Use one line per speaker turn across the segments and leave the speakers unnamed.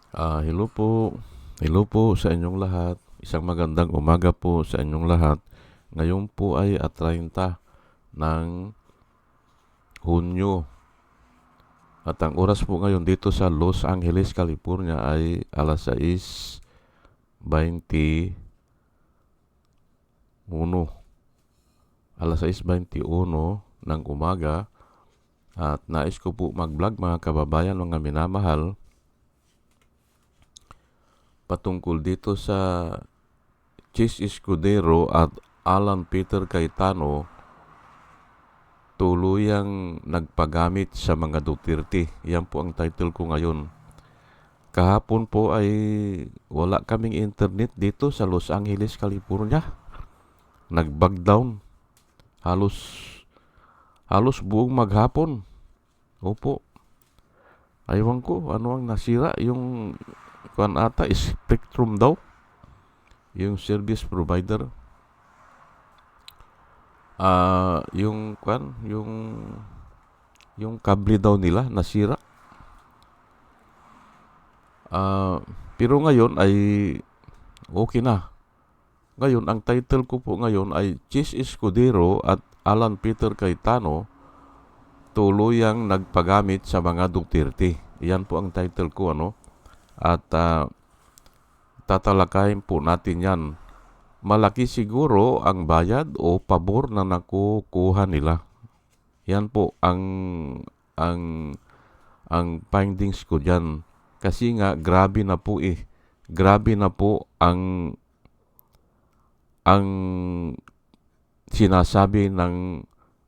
Hello po. Hello po sa inyong lahat. Isang magandang umaga po sa inyong lahat. Ngayon po ay 30 ng Hunyo. At ang oras po ngayon dito sa Los Angeles, California ay alas 6:21. Alas 6:21 ng umaga. At nais ko po mag-vlog mga kababayan, mga minamahal, patungkol dito sa Chis Escudero at Alan Peter Cayetano tuluyang nagpagamit sa mga Duterte. Yan po ang title ko ngayon. Kahapon po ay wala kaming internet dito sa Los Angeles, California. Nag-bug down. Halos halos buong maghapon. Opo. Aywan ko ano ang nasira. Yung kuan ata Spectrum daw. Yung service provider. Yung kuan, yung kable daw nila nasira. Pero ngayon ay okay na. Ngayon, ang title ko po ngayon ay Chis Escudero at Alan Peter Cayetano tuluyang nagpagamit sa mga Duterte. Yan po ang title ko, ano? At tatalakayin po natin yan. Malaki siguro ang bayad o pabor na nakukuha nila. Yan po ang findings ko diyan. Kasi nga grabe na po eh. Grabe na po ang sinasabi ng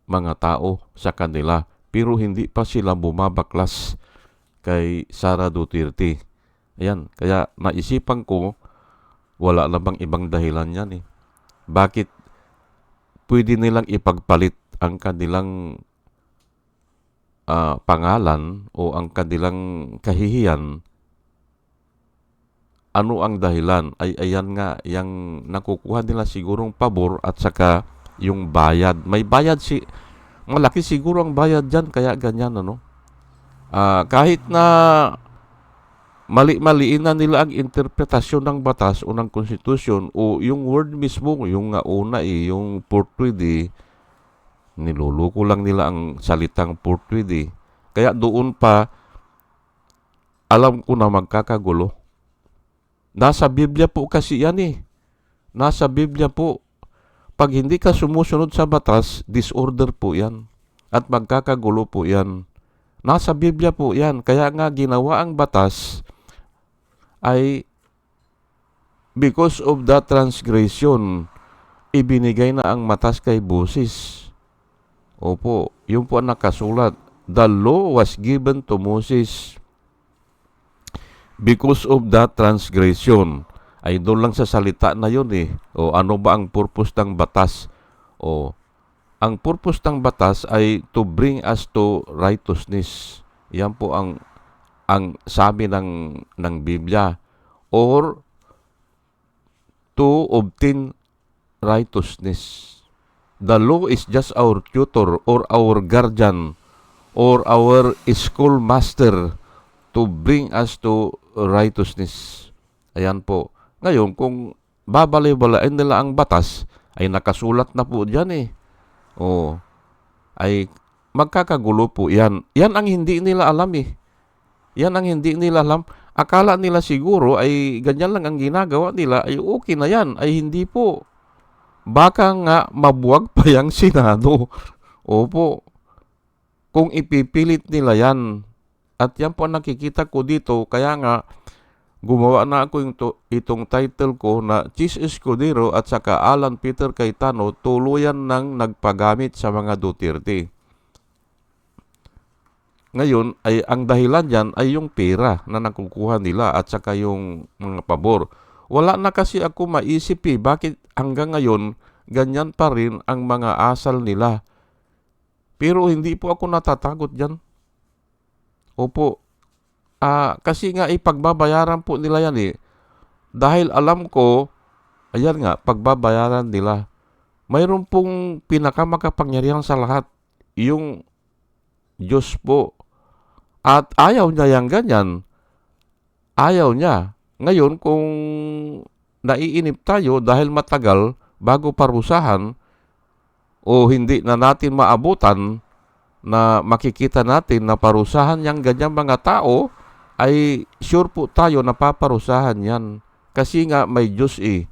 mga tao sa kanila, pero hindi pa sila bumabaklas kay Sara Duterte. Ayan, kaya naisipan ko, wala na bang ibang dahilan yan eh. Bakit pwede nilang ipagpalit ang kanilang pangalan o ang kanilang kahihiyan? Ano ang dahilan? Ay ayan nga, yung nakukuha nila sigurong pabor at saka yung bayad. May bayad malaki siguro ang bayad dyan, kaya ganyan, ano? Kahit na mali-maliin na nila ang interpretasyon ng batas o ng konstitusyon o yung word mismo, yung nga una yung portrait niluluko lang nila ang salitang portrait. Kaya doon pa, alam ko na magkakagulo. Nasa Biblia po kasi yan eh. Nasa Biblia po. Pag hindi ka sumusunod sa batas, disorder po yan. At magkakagulo po yan. Nasa Biblia po yan. Kaya nga ginawa ang batas ay because of that transgression, ibinigay na ang batas kay Moses. Opo, yun po ang nakasulat. The law was given to Moses because of that transgression. Ay doon lang sa salita na yun eh. O ano ba ang purpose ng batas? O ang purpose ng batas ay to bring us to righteousness. Yan po ang sabi ng Biblia, or to obtain righteousness. The law is just our tutor or our guardian or our schoolmaster to bring us to righteousness. Ayan po. Ngayon, kung babalay-balain nila ang batas, ay nakasulat na po dyan eh. O, ay magkakagulo po yan. Yan ang hindi nila alam eh. Yan ang hindi nila alam. Akala nila siguro ay ganyan lang ang ginagawa nila, ay okay na yan. Ay hindi po. Baka nga mabuwag pa yung Senado. Opo. Kung ipipilit nila yan. At yan po ang nakikita ko dito. Kaya nga, gumawa na ako itong title ko na Chis Escudero at saka Alan Peter Cayetano tuluyan ng nagpagamit sa mga Duterte. Ngayon, ay ang dahilan dyan ay yung pera na nakukuha nila at saka yung mga pabor. Wala na kasi ako maisip eh, bakit hanggang ngayon ganyan pa rin ang mga asal nila. Pero hindi po ako natatakot dyan. Opo, kasi nga pagbabayaran po nila yan eh. Dahil alam ko, ayan nga, pagbabayaran nila. Mayroon pong pinakamakapangyarihan sa lahat, yung Diyos po. At ayaw niya yung ganyan. ayaw niya. Ngayon, kung naiinip tayo dahil matagal bago parusahan o hindi na natin maabutan na makikita natin na parusahan yang ganyang mga tao, ay sure po tayo na paparusahan yan. Kasi nga may Diyos eh.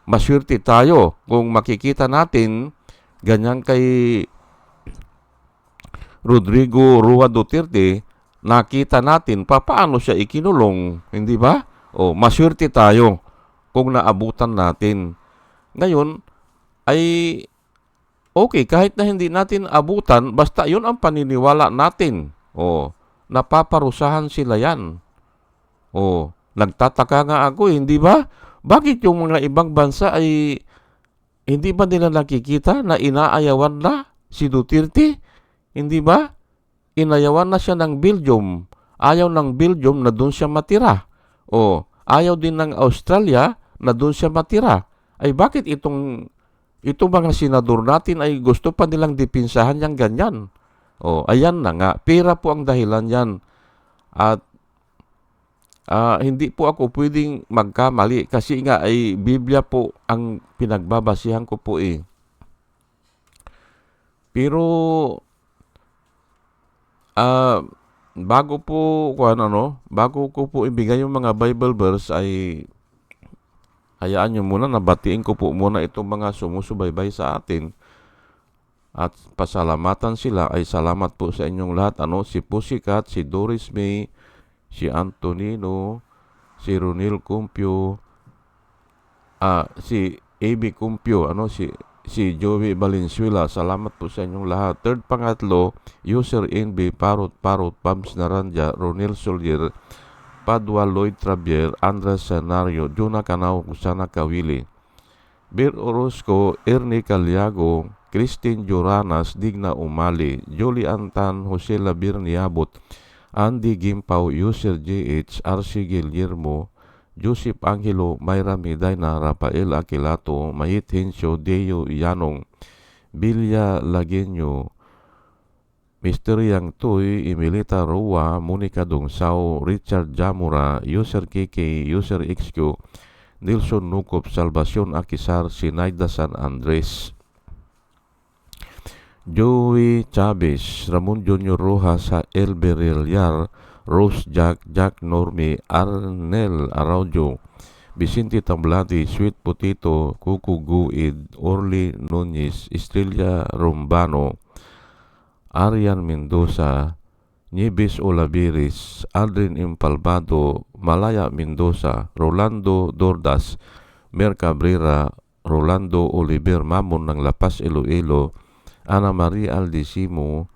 Maswerte tayo kung makikita natin ganyan kay Rodrigo Roa Duterte, nakita natin paano siya ikinulong, hindi ba? Maswerte tayo kung naabutan natin. Ngayon, ay okay, kahit na hindi natin abutan, basta yun ang paniniwala natin. Napaparusahan sila yan. Nagtataka nga ako, hindi ba? Bakit yung mga ibang bansa ay hindi ba nila nakikita na inaayawan na si Duterte? Hindi ba? Inayawan na siya ng Belgium. Ayaw ng Belgium na doon siya matira. Ayaw din ng Australia na doon siya matira. Ay bakit itong mga senador natin ay gusto pa nilang dipinsahan yang ganyan? Ayan na nga. Pera po ang dahilan yan. At hindi po ako pwedeng magkamali kasi nga ay Biblia po ang pinagbabasihan ko po eh. Pero bago ko po ibigay yung mga Bible verse ay hayaan nyo muna, nabatiin ko po muna itong mga sumusubaybay sa atin at pasalamatan sila. Ay salamat po sa inyong lahat. Si Pussycat, si Doris May, si Antonino, si Ronil Cumpio, si AB Cumpio, si Joey Valenzuela. Salamat po sa inyong lahat. Third, pangatlo, User NB, Parot, Pams Naranja, Ronil Solier, Padua Lloyd Travier, Andres Senario, Juna Canao, Kusana Kawili, Bir Orozco, Ernie Caliago, Christine Joranas, Digna Umali, Jolie Antan, Jose Labir Niabot, Andy Gimpaw, User JH, RC Guillermo, Joseph Angelo, Mayra Medina, Rafael Aquilato, Mahit Hensyo, Deo Yanong, Bilya Lagenyo, Mr. Yang Tuy, Emilita Roa, Monica Dongsao, Richard Jamura, User KK, User XQ, Nilson Nukop, Salvacion Akisar, Sinaida San Andres, Joey Chavez, Ramon Junior Rojas, El Bereliar, Rose Jack Normi, Arnel Araujo, Vicente Tamblati, Sweet Potato, Kuku Guid, Orly Nunez, Estrella Rombano, Arian Mendoza, Nieves Olaviris, Aldrin Impalbado, Malaya Mendoza, Rolando Dordas, Mer Cabrera, Rolando Oliver Mamon ng Lapas Iloilo, Ana Maria Aldisimo,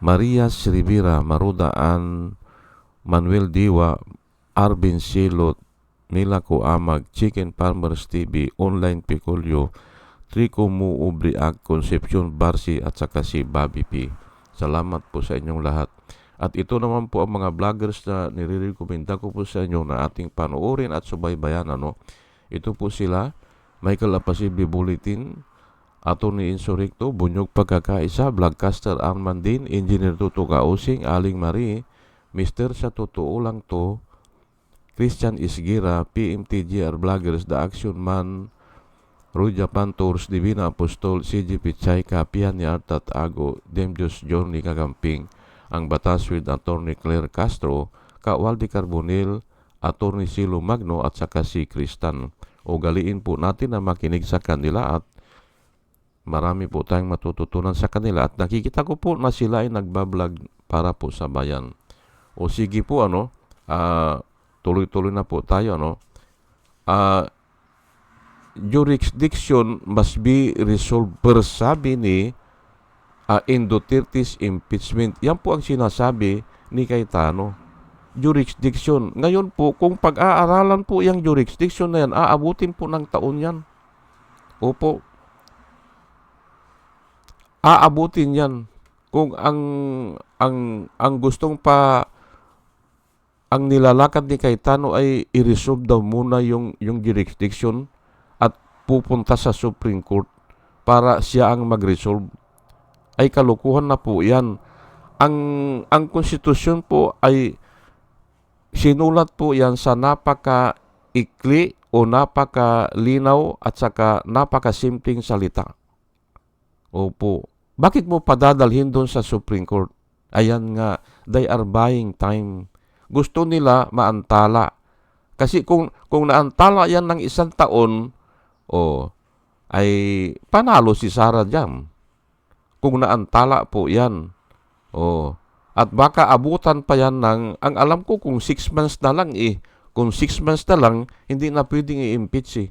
Maria Rivera, Marudaan, Manuel Diwa, Arvin Silot, Mila Coamag, Chicken Farmers TV, Online Picolio, Trico Muubriak, Concepcion Barsi at saka si Bobby P. Salamat po sa inyong lahat. At ito naman po ang mga vloggers na nire-recommenda ko po sa inyo na ating panoorin at subaybayan. Ito po sila, Michael Apasible Bulletin, Atty. Insurrecto, Bunyog Pagkakaisa, Vlogcaster Armandin, Engineer Tuto Kausing, Aling Marie, Mr. Sa Totoo Lang To, Christian Isgira, PMTGR Vloggers, The Action Man, Roy Japan Tours, Divina Apostol, CG Pichay, Kapian ni Artat Ago, Demjos Johnny Kagamping, Ang Batas with Atty. Claire Castro, Kawaldi Carbonil, Atty. Silo Magno at saka si Kristan. Ugaliin po natin na makinig sa kanila at marami po tayong matututunan sa kanila at nakikita ko po na sila ay nagbablog para po sa bayan. Sige po tuloy-tuloy na po tayo jurisdiction must be resolved per sabi ni in Duterte's impeachment. Yan po ang sinasabi ni Cayetano. Jurisdiction. Ngayon po, kung pag-aaralan po yung jurisdiction na yan, aabutin po ng taon yan. Opo. Aabutin yan. Kung ang gustong ang nilalakad ni Cayetano ay i-resolve daw muna yung jurisdiction at pupunta sa Supreme Court para siya ang mag-resolve, ay kalukuhan na po yan. Ang konstitusyon po ay sinulat po yan sa napaka-ikli o napakalinaw at saka napakasimpleng salita. Opo. Bakit mo padadalhin doon sa Supreme Court? Ayan nga, they are buying time. Gusto nila maantala. Kasi kung naantala yan ng 1 taon, ay panalo si Sarah dyan. Kung naantala po yan. At baka abutan pa yan ng, ang alam ko kung 6 months na lang Kung 6 months na lang, hindi na pwedeng i-impeach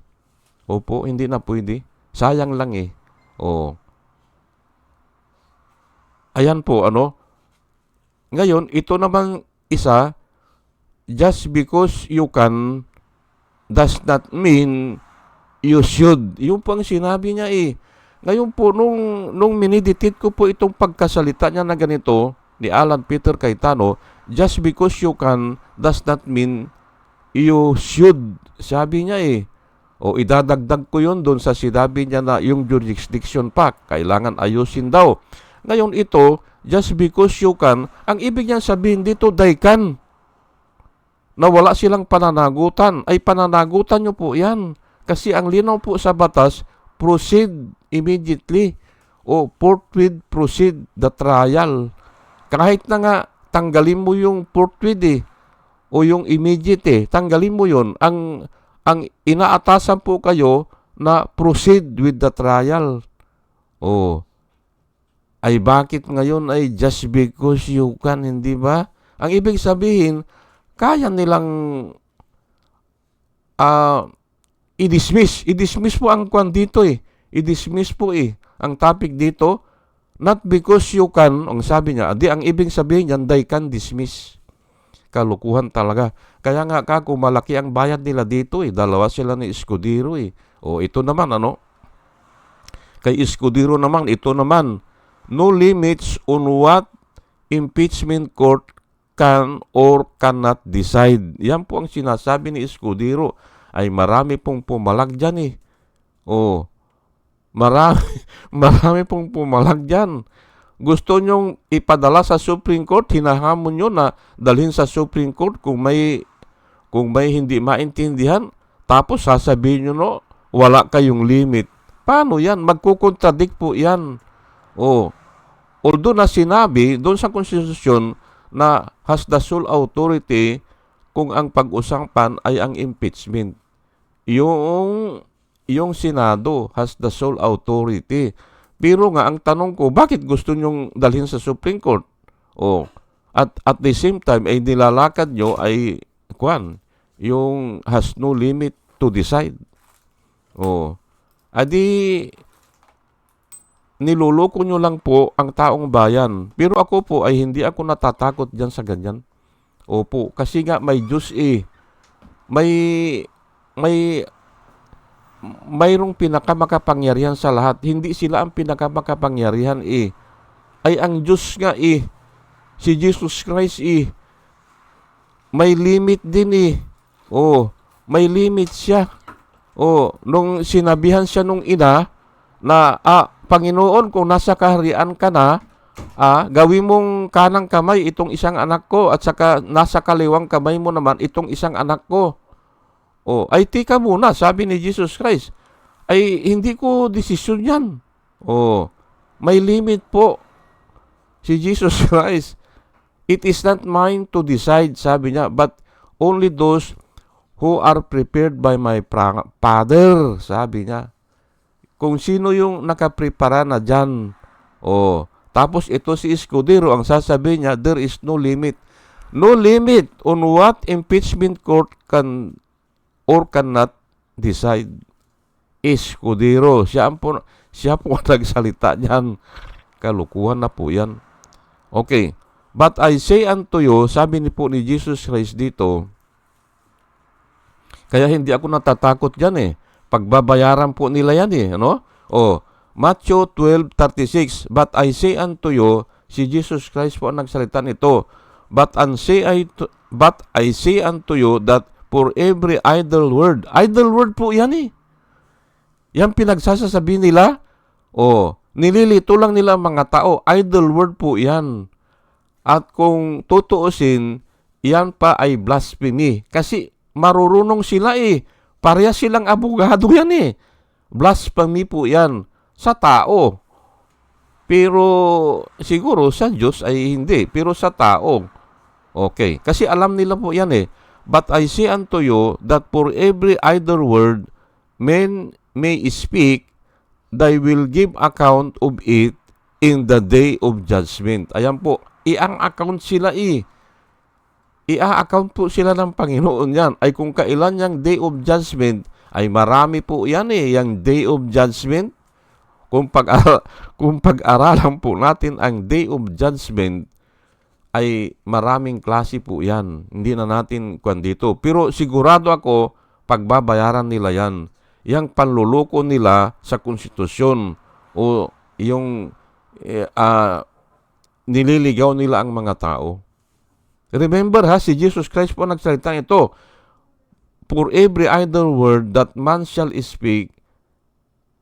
Opo, hindi na pwede. Sayang lang Ayan po, Ngayon, ito namang isa, just because you can, does not mean you should. Yun po ang sinabi niya Ngayon po, nung mineditate ko po itong pagkasalita niya na ganito, ni Alan Peter Cayetano, just because you can, does not mean you should. Sabi niya idadagdag ko yun doon sa sinabi niya na yung jurisdiction pa, kailangan ayusin daw. Ngayon ito, just because you can, ang ibig niyang sabihin dito, they can. Na wala silang pananagutan. Ay pananagutan nyo po yan. Kasi ang linaw po sa batas, proceed immediately. O forthwith proceed the trial. Kahit na nga, tanggalin mo yung forthwith o yung immediate tanggalin mo yun. Ang inaatasan po kayo na proceed with the trial. Ay bakit ngayon ay just because you can, hindi ba? Ang ibig sabihin, kaya nilang i-dismiss. I-dismiss po ang kwan dito I-dismiss po ang topic dito. Not because you can, ang sabi niya, ang ibig sabihin niyan, they can dismiss. Kalukuhan talaga. Kaya nga kako, malaki ang bayad nila dito Dalawa sila ni Escudero ito naman Kay Escudero naman, ito naman, no limits on what impeachment court can or cannot decide. Yan po ang sinasabi ni Escudero. Ay marami pong pumalag dyan Marami pong pumalag dyan. Gusto nyong ipadala sa Supreme Court, hinahamon nyo na dalhin sa Supreme Court kung may hindi maintindihan, tapos sasabihin nyo wala kayong limit. Paano yan? Magkukontradict po yan. Although na sinabi doon sa konstitusyon na has the sole authority kung ang pag-usapan ay ang impeachment. Yung Senado has the sole authority. Pero nga, ang tanong ko, bakit gusto nyong dalhin sa Supreme Court? At the same time, ay nilalakad nyo ay, yung has no limit to decide. Adi, niluloko nyo lang po ang taong bayan. Pero ako po ay hindi ako natatakot dyan sa ganyan. Opo, kasi nga may Diyos mayroong pinakamakapangyarihan sa lahat. Hindi sila ang pinakamakapangyarihan Ay ang Diyos nga si Jesus Christ may limit din may limit siya. Nung sinabihan siya nung ina na, Panginoon, kung nasa kaharian ka na, gawin mong kanang kamay itong isang anak ko at saka nasa kaliwang kamay mo naman itong isang anak ko. Ay tika muna, sabi ni Jesus Christ. Ay hindi ko desisyon yan. May limit po si Jesus Christ. It is not mine to decide, sabi niya, but only those who are prepared by my Father, sabi niya. Kung sino yung nakaprepara na dyan. Tapos ito si Escudero, ang sasabihin niya, there is no limit. No limit on what impeachment court can or cannot decide. Escudero, siya po nagsalita niyan. Kalukuhan na po yan. Okay. But I say unto you, sabi ni Jesus Christ dito, kaya hindi ako natatakot dyan Pagbabayaran po nila yan Matthew 12:36, but I say unto you, si Jesus Christ po ang nagsalita nito, but I say unto you that for every idle word po yan yan pinagsasasabi nila, nililito lang nila mga tao, idle word po yan. At kung tutuusin, yan pa ay blasphemy. Kasi marurunong sila eh. Pareha silang abogado yan eh. Blasphemy po yan sa tao. Pero siguro sa Diyos ay hindi. Pero sa tao, okay. Kasi alam nila po yan eh. But I say unto you that for every idle word men may speak, they will give account of it in the day of judgment. Ayan po, i-ang account sila eh. I-account po sila ng Panginoon yan. Ay kung kailan yung day of judgment, ay marami po yan eh, yung day of judgment. Kung pag-aralan po natin ang day of judgment, ay maraming klase po yan. Hindi na natin kwan dito. Pero sigurado ako, pagbabayaran nila yan. Yang panluloko nila sa konstitusyon o yung nililigaw nila ang mga tao. Remember ha, si Jesus Christ po nagsalita ito. For every idle word that man shall speak,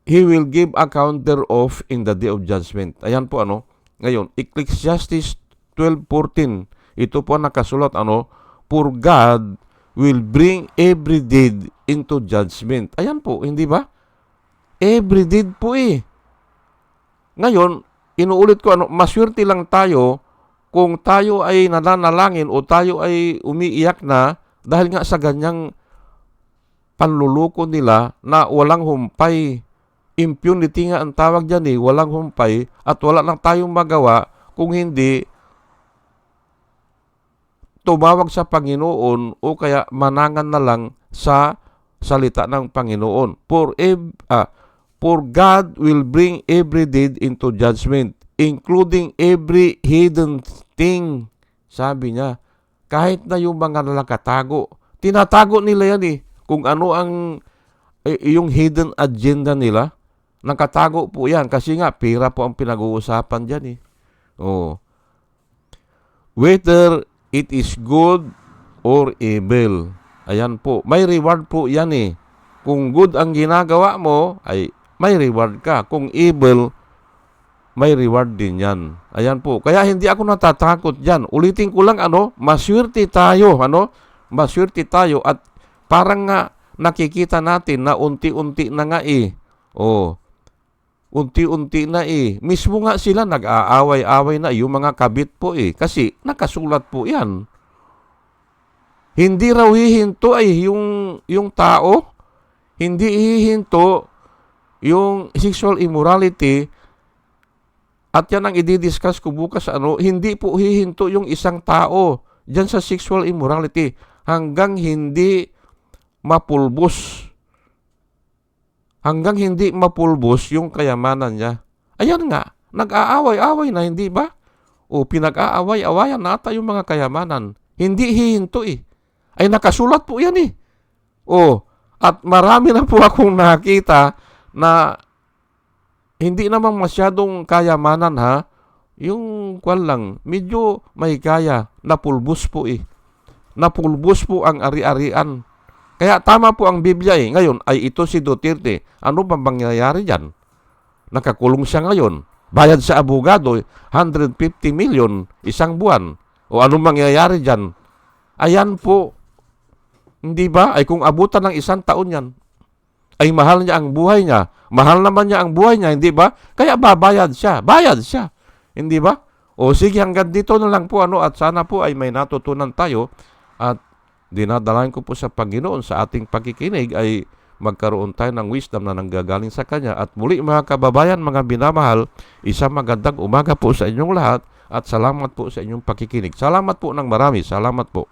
he will give account thereof in the day of judgment. Ayan po ano. Ngayon, Ecclesiastes 12:14. Ito po nakasulat ano, for God will bring every deed into judgment. Ayan po, hindi ba? Every deed po eh. Ngayon, inuulit ko ano, maswerte lang tayo kung tayo ay nananalangin o tayo ay umiiyak na dahil nga sa ganyang panluloko nila na walang humpay. Impunity nga ang tawag dyan eh, walang humpay at wala lang tayong magawa kung hindi tumawag sa Panginoon o kaya manangan na lang sa salita ng Panginoon. For God will bring every deed into judgment, including every hidden thing. Sabi niya, kahit na yung mga nakatago, tinatago nila yan eh. Kung ano ang yung hidden agenda nila, nakatago po yan. Kasi nga, pera po ang pinag-uusapan dyan eh. Oh. Whether it is good or evil. Ayan po. May reward po yan eh. Kung good ang ginagawa mo, ay may reward ka. Kung evil, may reward din yan. Ayan po. Kaya hindi ako natatakot dyan. Ulitin ko lang ano, maswerte tayo. Ano? Maswerte tayo at parang nga nakikita natin na unti-unti na nga eh. Oh. Unti-unti na eh. Mismo nga sila nag-aaway-away na yung mga kabit po eh. Kasi nakasulat po yan. Hindi raw hihinto ay yung tao. Hindi hihinto yung sexual immorality. At yan ang i-discuss ko bukas ano. Hindi po hihinto yung isang tao dyan sa sexual immorality hanggang hindi mapulbos. Hanggang hindi mapulbos yung kayamanan niya. Ayan nga, nag-aaway-away na, hindi ba? O pinag-aaway-awayan nata yung mga kayamanan. Hindi hihinto eh. Ay nakasulat po yan eh. O, at marami na po akong nakita na hindi naman masyadong kayamanan ha. Yung kwan lang, medyo may kaya, napulbos po eh. Napulbos po ang ari-arian. Kaya tama po ang Biblia eh. Ngayon ay ito si Duterte. Ano bang mangyayari dyan? Nakakulong siya ngayon. Bayad sa abogado, 150 million isang buwan. O ano mangyayari dyan? Ayan po. Hindi ba? Ay kung abutan ng isang taon yan, ay mahal niya ang buhay niya. Mahal naman niya ang buhay niya, hindi ba? Kaya babayad siya. Bayad siya. Hindi ba? O sige, hanggang dito na lang po ano, at sana po ay may natutunan tayo at dinadalayan ko po sa Panginoon sa ating pagkikinig ay magkaroon tayo ng wisdom na nanggagaling sa Kanya. At muli mga kababayan, mga binamahal, isang magandang umaga po sa inyong lahat at salamat po sa inyong pagkikinig. Salamat po ng marami. Salamat po.